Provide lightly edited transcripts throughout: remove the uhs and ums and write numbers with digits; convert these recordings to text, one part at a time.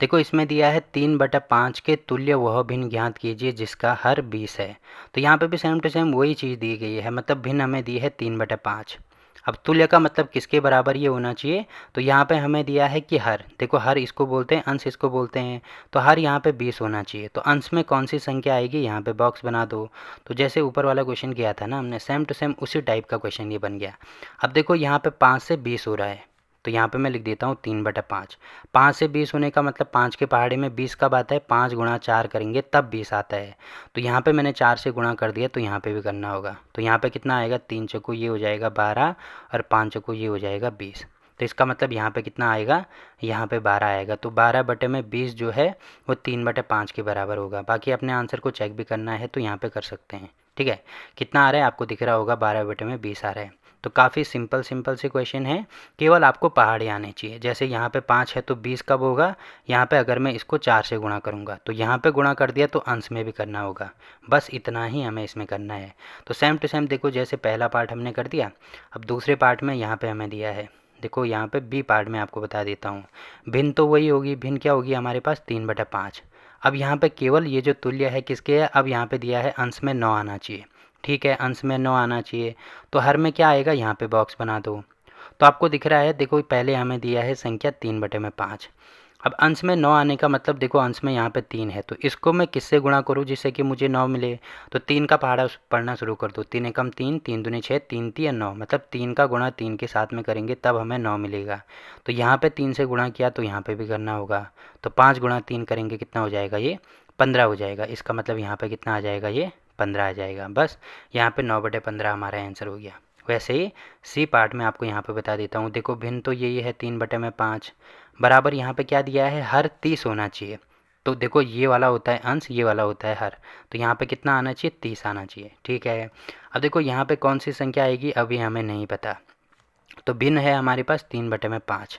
देखो इसमें दिया है 3/5 के तुल्य वह भिन्न ज्ञात कीजिए जिसका हर 20 है। तो यहाँ पे भी सेम टू सेम वही चीज़ दी गई है, मतलब भिन्न हमें दी है 3/5। अब तुल्य का मतलब किसके बराबर ये होना चाहिए, तो यहाँ पे हमें दिया है कि हर, देखो हर इसको बोलते हैं, अंश इसको बोलते हैं, तो हर यहाँ पे 20 होना चाहिए। तो अंश में कौन सी संख्या आएगी, यहाँ पे बॉक्स बना दो। तो जैसे ऊपर वाला क्वेश्चन किया था ना हमने, सेम टू सेम उसी टाइप का क्वेश्चन ये बन गया। अब देखो यहाँ पे 5 से 20 हो रहा है, तो यहाँ पे मैं लिख देता हूँ 3/5। 5 से 20 होने का मतलब 5 के पहाड़े में 20 कब आता है, 5 गुणा 4 करेंगे तब 20 आता है। तो यहाँ पे मैंने 4 से गुणा कर दिया, तो यहाँ पे भी करना होगा। तो यहाँ पे कितना आएगा, 3 चौको ये हो जाएगा 12 और 5 चौको ये हो जाएगा 20। तो इसका मतलब यहाँ पे कितना आएगा, यहाँ पे 12 आएगा। तो 12/20 जो है वो 3/5 के बराबर होगा। बाकी अपने आंसर को चेक भी करना है तो यहाँ पे कर सकते हैं। ठीक है, कितना आ रहा है आपको दिख रहा होगा, 12/20 आ रहा है। तो काफ़ी सिंपल सिंपल से क्वेश्चन है, केवल आपको पहाड़े आने चाहिए। जैसे यहाँ पे 5 है तो 20 कब होगा, यहाँ पे अगर मैं इसको 4 से गुणा करूँगा तो यहाँ पे गुणा कर दिया तो अंश में भी करना होगा। बस इतना ही हमें इसमें करना है। तो सेम टू सेम देखो, जैसे पहला पार्ट हमने कर दिया, अब दूसरे पार्ट में यहाँ पे हमें दिया है, देखो यहाँ पे बी पार्ट में आपको बता देता हूँ। भिन्न तो वही होगी, भिन्न क्या होगी हमारे पास, 3/5। अब यहाँ पे केवल ये जो तुल्य है किसके है, अब यहाँ पे दिया है अंश में 9 आना चाहिए। ठीक है, अंश में 9 आना चाहिए। तो हर में क्या आएगा, यहाँ पे बॉक्स बना दो। तो आपको दिख रहा है, देखो पहले हमें दिया है संख्या 3/5। अब अंश में 9 आने का मतलब देखो अंश में यहाँ पे 3 है, तो इसको मैं किससे गुणा करूँ जिससे कि मुझे 9 मिले। तो 3 का पहाड़ा पढ़ना शुरू कर दो। 3 एकम 3, 3 दूनी 6, 3 तिया 9, मतलब 3 का गुणा 3 के साथ में करेंगे तब हमें 9 मिलेगा। तो यहाँ पे 3 से गुणा किया तो यहाँ पे भी करना होगा। तो 5 गुणा 3 करेंगे, कितना हो जाएगा, ये 15 हो जाएगा। इसका मतलब यहाँ पे कितना आ जाएगा, ये 15 आ जाएगा। बस यहाँ पे 9/15 हमारा आंसर हो गया। वैसे ही सी पार्ट में आपको यहाँ पे बता देता हूँ। देखो भिन्न तो यही है 3/5, बराबर यहाँ पे क्या दिया है, हर 30 होना चाहिए। तो देखो ये वाला होता है अंश, ये वाला होता है हर, तो यहाँ पे कितना आना चाहिए, 30 आना चाहिए। ठीक है, अब देखो यहाँ पे कौन सी संख्या आएगी अभी हमें नहीं पता। तो भिन्न है हमारे पास 3/5।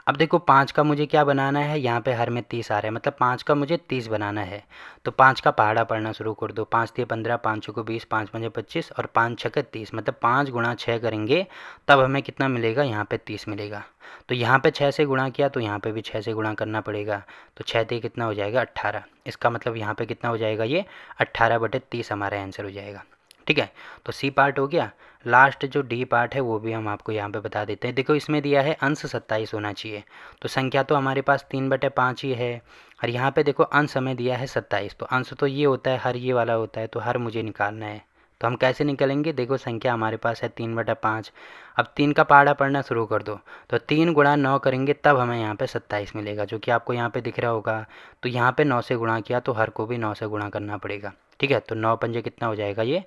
अब देखो 5 का मुझे क्या बनाना है, यहाँ पे हर में 30 आ रहा है, मतलब 5 का मुझे 30 बनाना है। तो 5 का पहाड़ा पढ़ना शुरू कर दो। 5 तिया 15, 5 चौको 20, 5 पंजे 25 और 5 छक्के 30, मतलब 5 गुणा 6 करेंगे तब हमें कितना मिलेगा, यहाँ पे 30 मिलेगा। तो यहाँ पे 6 से गुणा किया तो यहाँ पे भी 6 से गुणा करना पड़ेगा। तो 6 तिया कितना हो जाएगा, 18। इसका मतलब यहाँ पे कितना हो जाएगा, ये 18/30 हमारा आंसर हो जाएगा। ठीक है, तो सी पार्ट हो गया। लास्ट जो डी पार्ट है वो भी हम आपको यहाँ पे बता देते हैं। देखो इसमें दिया है अंश 27 होना चाहिए, तो संख्या तो हमारे पास 3/5 ही है। और यहाँ पे देखो अंश हमें दिया है 27, तो अंश तो ये होता है, हर ये वाला होता है, तो हर मुझे निकालना है। तो हम कैसे निकलेंगे, देखो संख्या हमारे पास है 3/5। अब 3 का पहाड़ा पढ़ना शुरू कर दो। तो 3 गुणा 9 करेंगे तब हमें यहाँ पे 27 मिलेगा, जो कि आपको यहाँ पे दिख रहा होगा। तो यहाँ पे 9 से गुणा किया तो हर को भी 9 से गुणा करना पड़ेगा। ठीक है, तो 9 पंजे कितना हो जाएगा, ये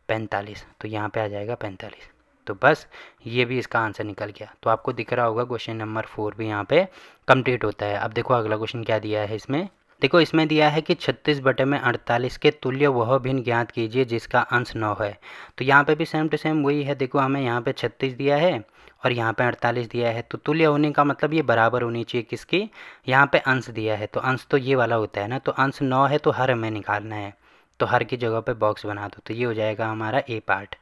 45। तो यहाँ पे आ जाएगा 45। तो बस ये भी इसका आंसर निकल गया। तो आपको दिख रहा होगा क्वेश्चन नंबर 4 भी यहाँ पे कंप्लीट होता है। अब देखो अगला क्वेश्चन क्या दिया है इसमें। देखो इसमें दिया है कि 36/48 के तुल्य वह भिन्न ज्ञात कीजिए जिसका अंश 9 है। तो यहाँ पे भी सेम टू सेम वही है। देखो हमें यहाँ पे 36 दिया है और यहाँ पे 48 दिया है, तो तुल्य होने का मतलब ये बराबर होनी चाहिए किसकी, यहाँ पे अंश दिया है तो अंश तो ये वाला होता है ना। तो अंश 9 है तो हर हमें निकालना है, तो हर की जगह पे बॉक्स बना दो। तो ये हो जाएगा हमारा ए पार्ट।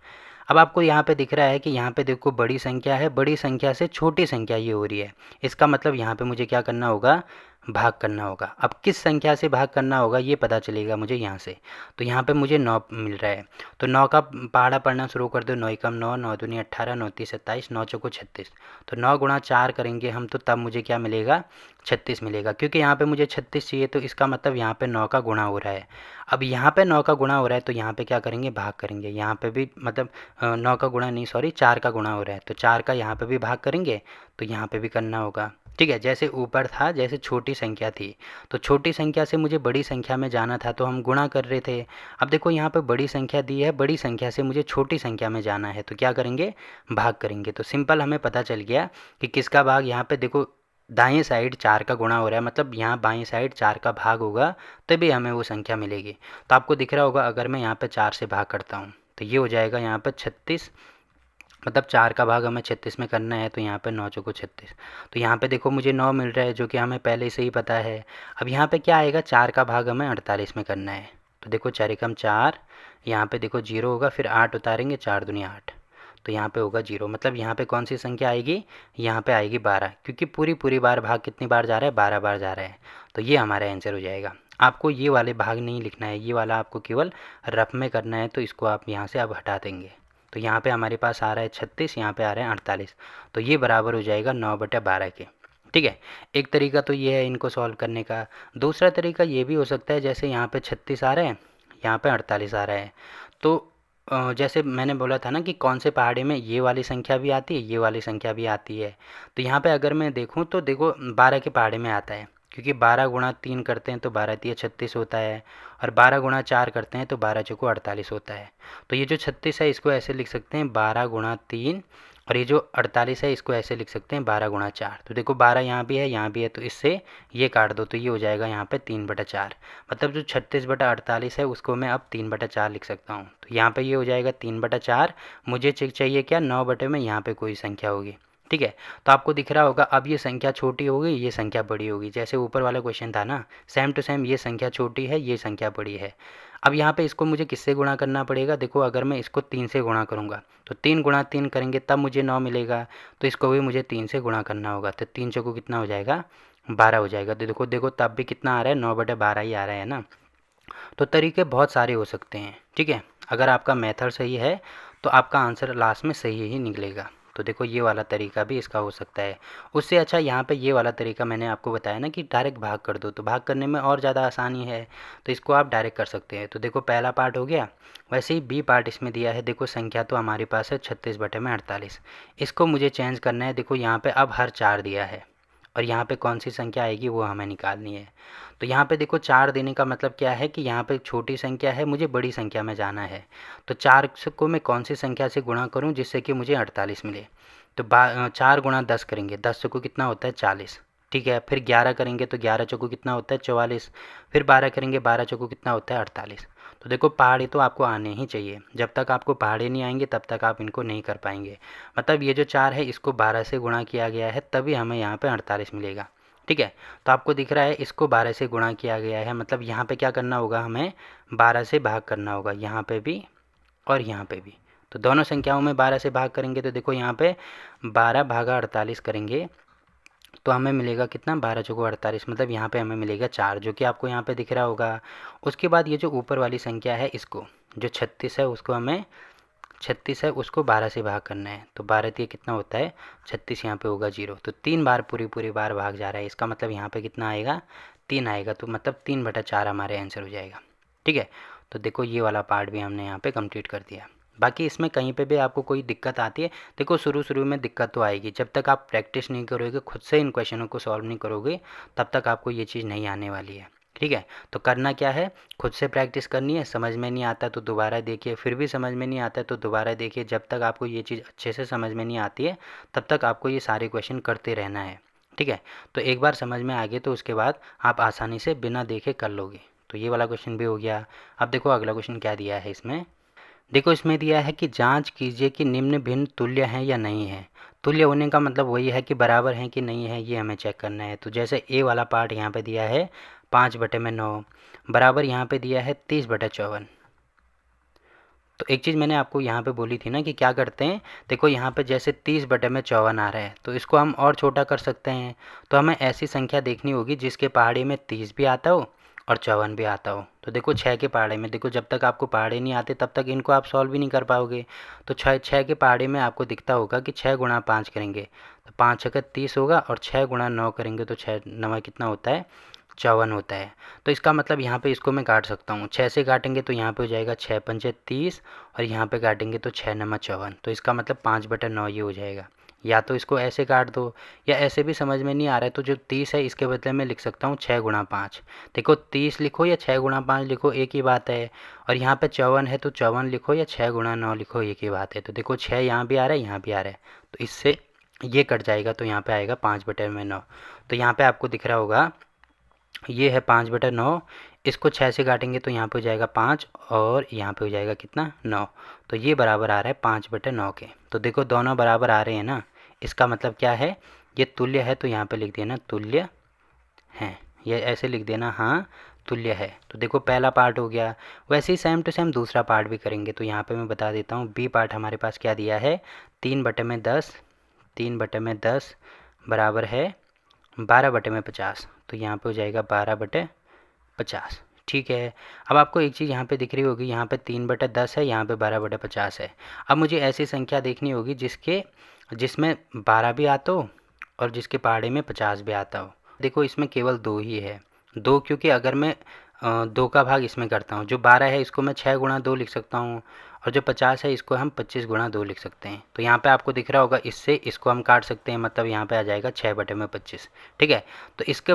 अब आपको यहाँ पे दिख रहा है कि यहाँ पे देखो बड़ी संख्या है, बड़ी संख्या से छोटी संख्या ये हो रही है। इसका मतलब यहाँ पे मुझे क्या करना होगा, भाग करना होगा। अब किस संख्या से भाग करना होगा ये पता चलेगा मुझे यहाँ से। तो यहाँ पे मुझे 9 मिल रहा है, तो 9 का पहाड़ा पढ़ना शुरू कर दो। 9 एकम 9, 9 दूनी 18, 9 तीस 27, 9 चौको 36। तो 9 गुणा 4 करेंगे हम तो तब मुझे क्या मिलेगा, 36 मिलेगा। क्योंकि यहाँ पे मुझे 36 चाहिए, तो इसका मतलब यहाँ पे 9 का गुणा हो रहा है। अब यहाँ पे 9 का गुणा हो रहा है तो यहाँ पे क्या करेंगे, भाग करेंगे। यहाँ पे भी मतलब 9 का गुणा नहीं, सॉरी 4 का गुणा हो रहा है, तो 4 का यहाँ पे भी भाग करेंगे, तो यहाँ पे भी करना होगा। ठीक है, जैसे ऊपर था, जैसे छोटी संख्या थी, तो छोटी संख्या से मुझे बड़ी संख्या में जाना था तो हम गुणा कर रहे थे। अब देखो यहाँ पे बड़ी संख्या दी है, बड़ी संख्या से मुझे छोटी संख्या में जाना है, तो क्या करेंगे, भाग करेंगे। तो सिंपल हमें पता चल गया कि किसका भाग, यहाँ पे देखो दाएं साइड 4 का गुणा हो रहा है, मतलब यहाँ बाएं साइड 4 का भाग होगा तभी हमें वो संख्या मिलेगी। तो आपको दिख रहा होगा अगर मैं यहाँ पे 4 से भाग करता हूँ तो ये हो जाएगा यहाँ पे 36, मतलब 4 का भाग हमें 36 में करना है, तो यहाँ पे 9 चौको 36। तो यहाँ पे देखो मुझे 9 मिल रहा है, जो कि हमें पहले से ही पता है। अब यहाँ पे क्या आएगा, 4 का भाग हमें 48 में करना है। तो देखो 4 एकम 4, यहाँ पे देखो 0 होगा, फिर 8 उतारेंगे, 4 दूनी 8। तो यहाँ पे होगा 0, मतलब यहाँ पे कौन सी संख्या आएगी, यहाँ पे आएगी 12, क्योंकि पूरी बार भाग कितनी बार जा रहा है, 12 बार जा रहा है। तो ये हमारा आंसर हो जाएगा। आपको ये वाले भाग नहीं लिखना है, ये वाला आपको केवल रफ में करना है, तो इसको आप यहाँ से अब हटा देंगे। तो यहाँ पे हमारे पास आ रहा है 36, यहाँ पे आ रहे हैं 48, तो ये बराबर हो जाएगा 9/12 के। ठीक है, एक तरीका तो ये है इनको सॉल्व करने का। दूसरा तरीका ये भी हो सकता है, जैसे यहाँ पे 36 आ रहे हैं, यहाँ पे 48 आ रहा है, तो जैसे मैंने बोला था ना कि कौन से पहाड़े में ये वाली संख्या भी आती है, ये वाली संख्या भी आती है। तो यहाँ पे अगर मैं देखूँ तो देखो 12 के पहाड़े में आता है, क्योंकि 12 गुणा 3 करते हैं तो 12 तिया 36 होता है, और 12 गुणा 4 करते हैं तो 12 चौको 48 होता है। तो ये जो 36 है इसको ऐसे लिख सकते हैं 12 गुणा 3, और ये जो 48 है इसको ऐसे लिख सकते हैं 12 गुणा 4। तो देखो 12 यहाँ भी है, यहाँ भी है, तो इससे ये काट दो, तो ये हो जाएगा यहाँ पे 3/4। मतलब जो 36/48 है उसको मैं अब 3/4 लिख सकता हूँ। तो यहाँ पे ये हो जाएगा 3/4। मुझे चाहिए क्या, 9 बटे में यहाँ पे कोई संख्या होगी। ठीक है, तो आपको दिख रहा होगा अब ये संख्या छोटी होगी, ये संख्या बड़ी होगी। जैसे ऊपर वाला क्वेश्चन था ना, सेम टू सेम, ये संख्या छोटी है, ये संख्या बड़ी है। अब यहाँ पे इसको मुझे किससे गुणा करना पड़ेगा, देखो अगर मैं इसको 3 से गुणा करूँगा तो 3 गुणा 3 करेंगे तब मुझे 9 मिलेगा, तो इसको भी मुझे 3 से गुणा करना होगा। तो 3 चौको कितना हो जाएगा, 12 हो जाएगा। तो देखो देखो तब भी कितना आ रहा है, 9/12 ही आ रहा है ना। तो तरीके बहुत सारे हो सकते हैं। ठीक है, अगर आपका मेथड सही है तो आपका आंसर लास्ट में सही ही निकलेगा। तो देखो ये वाला तरीका भी इसका हो सकता है। उससे अच्छा यहाँ पे ये वाला तरीका मैंने आपको बताया ना कि डायरेक्ट भाग कर दो, तो भाग करने में और ज़्यादा आसानी है, तो इसको आप डायरेक्ट कर सकते हैं। तो देखो पहला पार्ट हो गया। वैसे ही बी पार्ट इसमें दिया है, देखो संख्या तो हमारे पास है 36/48, इसको मुझे चेंज करना है। देखो यहाँ पे अब हर 4 दिया है, और यहाँ पे कौन सी संख्या आएगी वो हमें निकालनी है। तो यहाँ पे देखो 4 देने का मतलब क्या है कि यहाँ पे छोटी संख्या है, मुझे बड़ी संख्या में जाना है। तो 4 को मैं कौन सी संख्या से गुणा करूँ जिससे कि मुझे 48 मिले। तो 4 गुणा 10 करेंगे, 10 को कितना होता है 40। ठीक है, फिर 11 करेंगे तो 11 चौको कितना होता है 44। फिर 12 करेंगे, 12 चौको कितना होता है 48। तो देखो पहाड़ी तो आपको आने ही चाहिए, जब तक आपको पहाड़ी नहीं आएंगे तब तक आप इनको नहीं कर पाएंगे। मतलब ये जो 4 है इसको 12 से गुणा किया गया है, तभी हमें यहाँ पे 48 मिलेगा। ठीक है, तो आपको दिख रहा है इसको 12 से गुणा किया गया है, मतलब यहाँ पे क्या करना होगा, हमें 12 से भाग करना होगा, यहाँ पे भी और यहाँ पे भी। तो दोनों संख्याओं में 12 से भाग करेंगे, तो देखो यहाँ पे 12 भागा 48 करेंगे तो हमें मिलेगा कितना, 12 चौको 48, मतलब यहाँ पे हमें मिलेगा 4, जो कि आपको यहाँ पे दिख रहा होगा। उसके बाद ये जो ऊपर वाली संख्या है, इसको जो 36 है उसको हमें 36 है उसको 12 से भाग करना है। तो 12 तिया कितना होता है 36, यहाँ पे होगा 0। तो 3 बार पूरी बार भाग जा रहा है, इसका मतलब यहाँ पे कितना आएगा, 3 आएगा। तो मतलब 3/4 हमारे आंसर हो जाएगा। ठीक है, तो देखो ये वाला पार्ट भी हमने यहाँ पे कंप्लीट कर दिया। बाकी इसमें कहीं पे भी आपको कोई दिक्कत आती है, देखो शुरू में दिक्कत तो आएगी, जब तक आप प्रैक्टिस नहीं करोगे, खुद से इन क्वेश्चनों को सॉल्व नहीं करोगे, तब तक आपको ये चीज़ नहीं आने वाली है। ठीक है, तो करना क्या है, खुद से प्रैक्टिस करनी है। समझ में नहीं आता तो दोबारा देखिए, फिर भी समझ में नहीं आता तो दोबारा देखिए। जब तक आपको ये चीज़ अच्छे से समझ में नहीं आती है तब तक आपको ये सारे क्वेश्चन करते रहना है। ठीक है, तो एक बार समझ में आ गए तो उसके बाद आप आसानी से बिना देखे कर लोगे। तो ये वाला क्वेश्चन भी हो गया। अब देखो अगला क्वेश्चन क्या दिया है इसमें। देखो इसमें दिया है कि जांच कीजिए कि निम्न भिन्न तुल्य हैं या नहीं है। तुल्य होने का मतलब वही है कि बराबर हैं कि नहीं है, ये हमें चेक करना है। तो जैसे ए वाला पार्ट यहाँ पे दिया है 5/9, बराबर यहाँ पे दिया है 30/54। तो एक चीज़ मैंने आपको यहाँ पे बोली थी ना कि क्या करते हैं, देखो यहाँ पे जैसे 30/54 आ रहा है, तो इसको हम और छोटा कर सकते हैं। तो हमें ऐसी संख्या देखनी होगी जिसके पहाड़े में 30 भी आता हो और 54 भी आता हो। तो देखो 6 के पहाड़े में, देखो जब तक आपको पहाड़े नहीं आते तब तक इनको आप सॉल्व भी नहीं कर पाओगे। तो 6 के पहाड़े में आपको दिखता होगा कि 6 गुणा 5 करेंगे तो 5 छक्के 30 होगा, और 6 गुणा 9 करेंगे तो 6 9 कितना होता है 54 होता है। तो इसका मतलब यहाँ पे इसको मैं काट सकता हूँ, 6 से काटेंगे तो यहाँ पे हो जाएगा 6 पंचे 30, और यहाँ पे काटेंगे तो 6 9 54। तो इसका मतलब 5/9 ये हो जाएगा। या तो इसको ऐसे काट दो, या ऐसे भी समझ में नहीं आ रहा है तो जो 30 है इसके बदले में लिख सकता हूँ 6 गुणा 5। देखो 30 लिखो या 6 गुणा 5 लिखो एक ही बात है। और यहाँ पे 54 है तो 54 लिखो या 6 गुणा 9 लिखो एक ही बात है। तो देखो 6 यहाँ भी आ रहा है, यहाँ भी आ रहा है, तो इससे ये कट जाएगा, तो यहाँ पे आएगा 5/9। तो यहाँ पे आपको दिख रहा होगा ये है 5/9, इसको 6 से काटेंगे तो यहाँ पे हो जाएगा 5, और यहाँ पे हो जाएगा कितना 9। तो ये बराबर आ रहा है 5/9 के। तो देखो दोनों बराबर आ रहे हैं ना, इसका मतलब क्या है, ये तुल्य है। तो यहाँ पे लिख देना तुल्य हैं, ये ऐसे लिख देना हाँ तुल्य है। तो देखो पहला पार्ट हो गया, वैसे ही सेम टू सेम दूसरा पार्ट भी करेंगे। तो यहाँ पे मैं बता देता हूँ, बी पार्ट हमारे पास क्या दिया है, 3/10, 3/10 बराबर है 12/50। तो यहाँ पे हो जाएगा 12/50। ठीक है। अब आपको एक चीज़ यहाँ पे दिख रही होगी, यहाँ पे 3/10 है, यहाँ पे 12/50 है। अब मुझे ऐसी संख्या देखनी होगी जिसमें 12 भी आता हो और जिसके पहाड़े में 50 भी आता हो। देखो इसमें केवल 2 ही है, 2, क्योंकि अगर मैं 2 का भाग इसमें करता हूँ, जो 12 है इसको मैं 6 गुणा 2 लिख सकता हूँ, और जो 50 है इसको हम 25 गुणा 2 लिख सकते हैं। तो यहाँ पे आपको दिख रहा होगा, इससे इसको हम काट सकते हैं, मतलब यहाँ पे आ जाएगा 6/25। ठीक है। तो इसके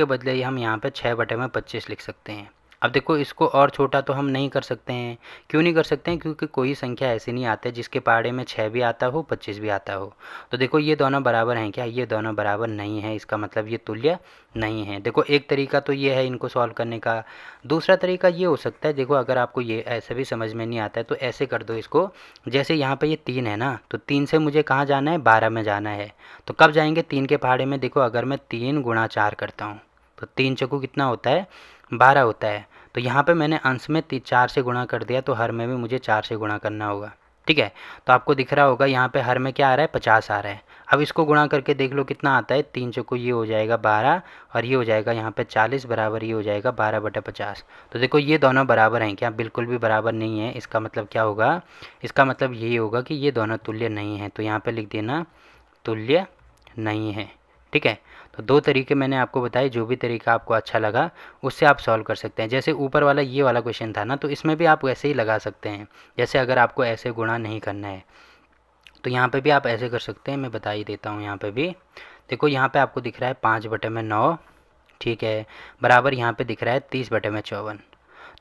बदले हम यहाँ पे 6/25 लिख सकते हैं। अब देखो इसको और छोटा तो हम नहीं कर सकते हैं। क्यों नहीं कर सकते हैं? क्योंकि कोई संख्या ऐसी नहीं आती जिसके पहाड़े में 6 भी आता हो 25 भी आता हो। तो देखो ये दोनों बराबर हैं क्या? ये दोनों बराबर नहीं है, इसका मतलब ये तुल्य नहीं है। देखो एक तरीका तो ये है इनको सॉल्व करने का। दूसरा तरीका ये हो सकता है, देखो अगर आपको ये ऐसे भी समझ में नहीं आता है तो ऐसे कर दो इसको, जैसे यहाँ पे ये 3 है ना, तो 3 से मुझे कहाँ जाना है, 12 में जाना है। तो कब जाएंगे 3 के पहाड़े में? देखो अगर मैं 3 गुणा 4 करता हूँ तो 3 चौको कितना होता है, 12 होता है। तो यहाँ पे मैंने अंश में 4 से गुणा कर दिया, तो हर में भी मुझे 4 से गुणा करना होगा। ठीक है। तो आपको दिख रहा होगा यहाँ पे हर में क्या आ रहा है, 50 आ रहा है। अब इसको गुणा करके देख लो कितना आता है, 3 चौको ये हो जाएगा 12, और ये हो जाएगा यहाँ पे 40 बराबर, ये हो जाएगा 12/50। तो देखो ये दोनों बराबर हैं क्या? बिल्कुल भी बराबर नहीं है। इसका मतलब क्या होगा, इसका मतलब यही होगा कि ये दोनों तुल्य नहीं है। तो यहाँ पे लिख देना तुल्य नहीं है। ठीक है। तो 2 तरीके मैंने आपको बताए, जो भी तरीका आपको अच्छा लगा उससे आप सॉल्व कर सकते हैं। जैसे ऊपर वाला ये वाला क्वेश्चन था ना, तो इसमें भी आप वैसे ही लगा सकते हैं। जैसे अगर आपको ऐसे गुणा नहीं करना है तो यहाँ पे भी आप ऐसे कर सकते हैं, मैं बता ही देता हूँ। यहाँ पे भी देखो, यहाँ पे आपको दिख रहा है 5/9, ठीक है, बराबर यहाँ पे दिख रहा है 30/54।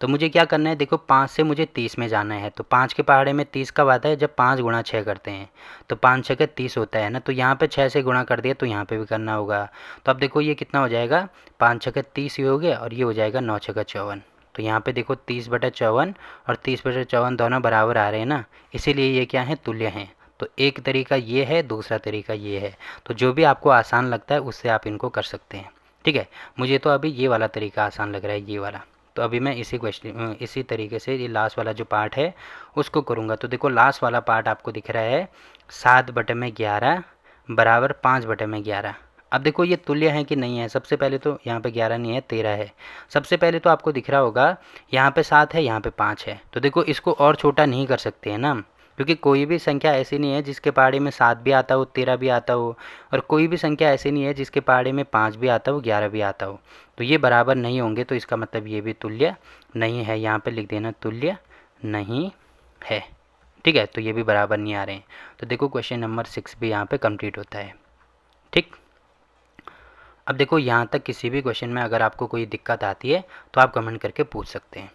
तो मुझे क्या करना है, देखो 5 से मुझे 30 में जाना है। तो 5 के पहाड़े में 30 कब आता है, जब 5 गुणा 6 करते हैं। तो 5 6 के 30 होता है ना, तो यहाँ पे 6 से गुणा कर दिया, तो यहाँ पे भी करना होगा। तो अब देखो ये कितना हो जाएगा, 5 6 के 30 ही हो गया, और ये हो जाएगा 9 6 का 54। तो यहाँ पे देखो 30/54 और 30/54 दोनों बराबर आ रहे हैं ना, इसीलिए ये क्या है, तुल्य हैं। तो एक तरीका ये है, दूसरा तरीका ये है। तो जो भी आपको आसान लगता है उससे आप इनको कर सकते हैं। ठीक है। मुझे तो अभी ये वाला तरीका आसान लग रहा है, ये वाला। तो अभी मैं इसी तरीके से ये लास्ट वाला जो पार्ट है उसको करूँगा। तो देखो लास्ट वाला पार्ट आपको दिख रहा है 7/11 बराबर 5/11। अब देखो ये तुल्य है कि नहीं है। सबसे पहले तो यहाँ पे 11 नहीं है, 13 है। सबसे पहले तो आपको दिख रहा होगा यहाँ पे 7 है, यहाँ पे 5 है। तो देखो इसको और छोटा नहीं कर सकते हैं ना, क्योंकि कोई भी संख्या ऐसी नहीं है जिसके पहाड़े में 7 भी आता हो, 13 भी आता हो, और कोई भी संख्या ऐसी नहीं है जिसके पहाड़े में 5 भी आता हो, 11 भी आता हो। तो ये बराबर नहीं होंगे, तो इसका मतलब ये भी तुल्य नहीं है। यहाँ पे लिख देना तुल्य नहीं है। ठीक है। तो ये भी बराबर नहीं आ रहे हैं। तो देखो क्वेश्चन नंबर 6 भी यहाँ पे कंप्लीट होता है। ठीक। अब देखो यहाँ तक किसी भी क्वेश्चन में अगर आपको कोई दिक्कत आती है तो आप कमेंट करके पूछ सकते हैं।